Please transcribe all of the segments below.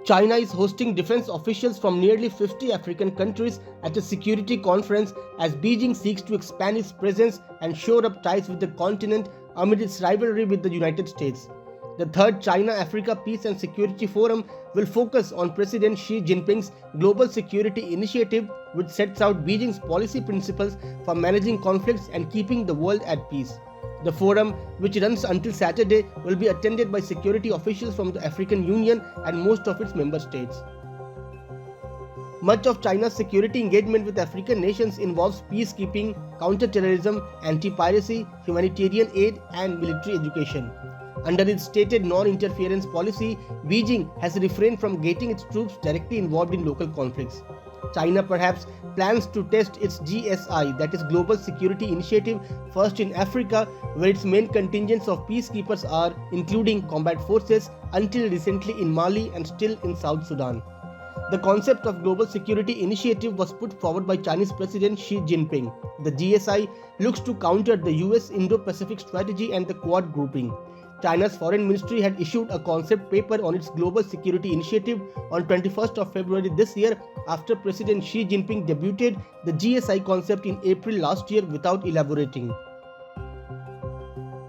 China is hosting defense officials from nearly 50 African countries at a security conference as Beijing seeks to expand its presence and shore up ties with the continent amid its rivalry with the United States. The third China-Africa Peace and Security Forum will focus on President Xi Jinping's Global Security Initiative, which sets out Beijing's policy principles for managing conflicts and keeping the world at peace. The forum, which runs until Saturday, will be attended by security officials from the African Union and most of its member states. Much of China's security engagement with African nations involves peacekeeping, counter-terrorism, anti-piracy, humanitarian aid, and military education. Under its stated non-interference policy, Beijing has refrained from getting its troops directly involved in local conflicts. China perhaps plans to test its GSI, that is Global Security Initiative, first in Africa, where its main contingents of peacekeepers are, including combat forces, until recently in Mali and still in South Sudan. The concept of Global Security Initiative was put forward by Chinese President Xi Jinping. The GSI looks to counter the US Indo-Pacific strategy and the Quad grouping. China's foreign ministry had issued a concept paper on its Global Security Initiative on 21st of February this year after President Xi Jinping debuted the GSI concept in April last year without elaborating.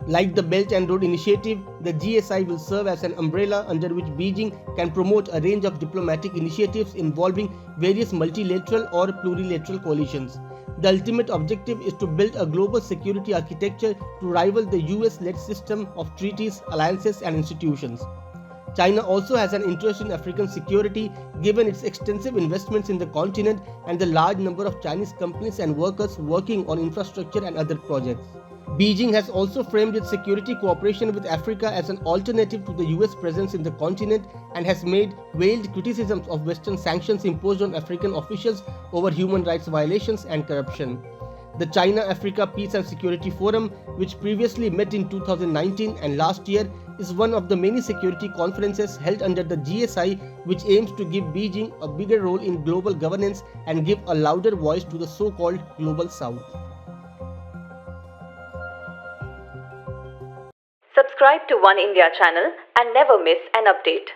Like the Belt and Road Initiative, the GSI will serve as an umbrella under which Beijing can promote a range of diplomatic initiatives involving various multilateral or plurilateral coalitions. The ultimate objective is to build a global security architecture to rival the US-led system of treaties, alliances, and institutions. China also has an interest in African security given its extensive investments in the continent and the large number of Chinese companies and workers working on infrastructure and other projects. Beijing has also framed its security cooperation with Africa as an alternative to the US presence in the continent and has made veiled criticisms of Western sanctions imposed on African officials over human rights violations and corruption. The China-Africa Peace and Security Forum, which previously met in 2019 and last year, is one of the many security conferences held under the GSI, which aims to give Beijing a bigger role in global governance and give a louder voice to the so-called Global South. Subscribe to Oneindia channel and never miss an update.